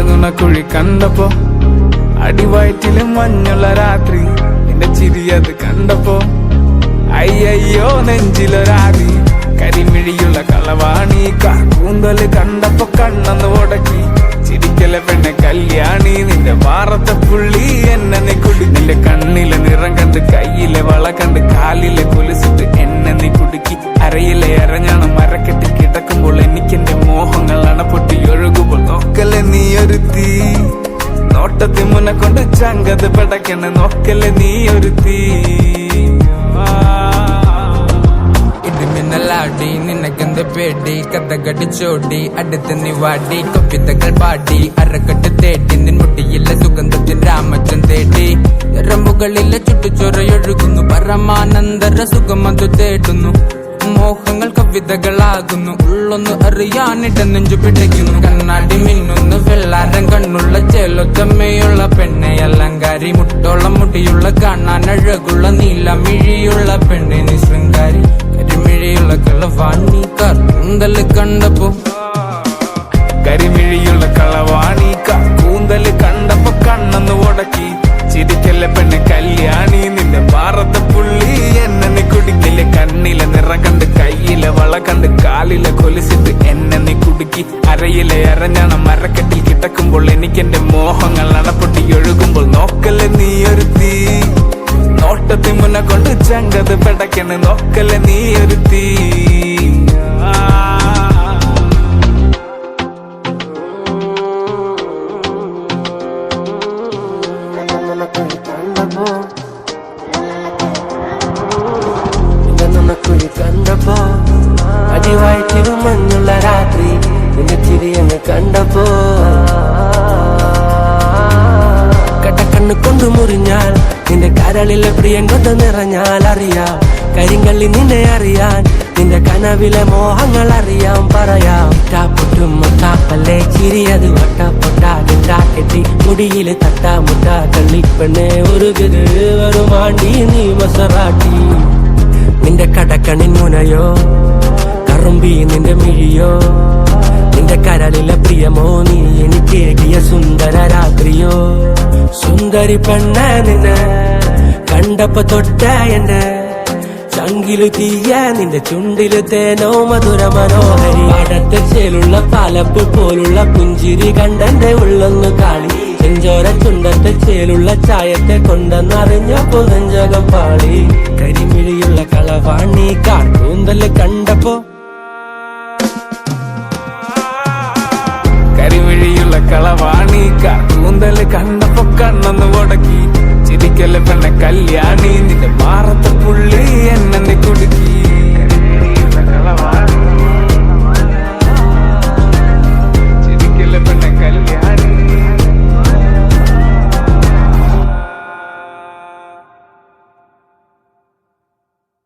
നുണക്കുഴി കണ്ടപ്പോ അടിവയറ്റിലും മഞ്ഞുള്ള രാത്രി നിന്റെ ചിരിയത് കണ്ടപ്പോ അയ്യോ നെഞ്ചിലൊരാതി കരിമിഴിയുള്ള കളവാണി കൂന്തല് കണ്ടപ്പോ കണ്ണന്ന് ഉടക്കി ചിരിക്കല പെണ്ണെ കല്യാണി നിന്റെ മാറത്തെ പുള്ളി എന്നെ കുടി നിന്റെ കണ്ണിലെ നിറം കണ്ട് കയ്യിലെ വള കണ്ട് കാലിലെ കൊലുസിട്ട് എന്നെ നീ കുടുക്കി അരയിലെ അരഞ്ഞാണ് മരക്കെട്ടി കിടക്കുമ്പോൾ എനിക്കെന്റെ മോഹങ്ങൾ അണപ്പൊട്ടി ഒഴുകുമ്പോൾ നോക്കല്ലേ നീ ഒരു തീ നോട്ടത്തി മുന്നെ കൊണ്ട് ചങ്കത് പടക്കണ് നോക്കല്ലേ നീ ഒരു തീ ലാടി നിനക്കെന്ത് പേടി കഥകടിച്ചോടി അടുത്ത് നീ വാടി കവിതകൾ പാടി അരക്കെട്ട് തേടി നിൻമുട്ടിയിലെ സുഗന്ധത്തിൻ രാമച്ചൻ തേടി രമ്പുകളിലെ ചുട്ടുചൊറയൊഴുകുന്നു പരമാനന്ദര സുഖമതു തേടുന്നു മോഹങ്ങൾ കവിതകളാകുന്നു ഉള്ളൊന്ന് അറിയാനിട നെഞ്ചു പിടിക്കുന്നു കണ്ണാടി മിന്നുന്നു വെള്ളാരം കണ്ണുള്ള ചേലൊത്തമ്മയുള്ള പെണ്ണെ അലങ്കാരി മുട്ടോളം മുടിയുള്ള കാണാൻ അഴകുള്ള നീലമിഴിയുള്ള പെണ്ണെ നീ ശൃംഗാരി കരിമിഴിയുള്ള കളവാണി കൂന്തല് കണ്ടപ്പോ കരിമിഴിയുള്ള കളവാണി കൂന്തല് കണ്ടപ്പോ കണ്ണന്ന് ഉടക്കി ചിരിക്കല്ല പെണ്ണെ കല്യാണി നിന്റെ മാറത്തെ പുള്ളി എന്നെ നീ കുടിക്കില്ലേ കണ്ണിലെ നിറം കണ്ട് കയ്യിലെ വള കണ്ട് കാലിലെ കൊലുസിട്ട് എന്നെ നീ കുടുക്കി അരയിലെ അരഞ്ഞാണ് മരക്കെട്ടിൽ കിടക്കുമ്പോൾ എനിക്കെന്റെ മോഹങ്ങൾ അണപ്പൊട്ടി ഒഴുകുമ്പോൾ നോക്കല്ലേ നീ ഒരു തീ നോട്ടത്തി മുന്നെ കൊണ്ട് ചങ്കത് പെടക്കണ് നോക്കല്ലേ നീ ഒരു തീ നുണക്കുഴി കണ്ടപ്പോ അടിവായിട്ടിലും മഞ്ഞുള്ള രാത്രി നിന്റെ ചിരിയങ്ങ് കണ്ടപ്പോ കടക്കണ്ണ് കൊണ്ടു മുറിഞ്ഞാൽ നിന്റെ കരളിലെ പ്രിയം കൊണ്ട് നിറഞ്ഞാൽ അറിയാം കരിങ്കള്ളി നിന്നെ അറിയാൻ നിന്റെ കനവിലെ മോഹങ്ങൾ അറിയാം പറയാം ടാപ്പൊട്ടും മുട്ടാപ്പല്ലേ ചിരിയത് വട്ടപ്പൊട്ടാകെ ചാക്കെട്ടി മുടിയില് തട്ടാമുട്ട കള്ളിപ്പെണ്ണെ ഒരു വരുമാണ്ടി നീ മസറാട്ടി നിന്റെ കടക്കണിൻ മുനയോ കറുമ്പി നിന്റെ മിഴിയോ നിന്റെ കരളിലെ പ്രിയമോ നീ എനിക്കേകിയ സുന്ദര രാത്രിയോ സുന്ദരി പെണ്ണ നിന്നെ കണ്ടപ്പോ തൊട്ട എന്നെ ചങ്കിലു തീയ നിന്റെ ചുണ്ടില് തേനോ മധുര മനോഹരി പാടത്തെ ചേലുള്ള പാലപ്പ് പോലുള്ള പുഞ്ചിരി കണ്ടെന്റെ ഉള്ളൊന്നു കാളി ചെഞ്ചോര ചുണ്ടത്തെ ചേലുള്ള ചായത്തെ കൊണ്ടെന്നറിഞ്ഞപ്പോ നെഞ്ചകം പാളി കരിമിഴിയുള്ള കളവാണി കൂന്തല് കണ്ടപ്പോ കരിമിഴിയുള്ള കളവാണി കൂന്തല് കണ്ടപ്പോ കണ്ണൊന്ന് ഉടക്കി ചിരിക്കല്ല പെണ്ണെ കല്യാണി നിന്റെ മാറത്തെ പുള്ളി എന്നെ കുടുക്കി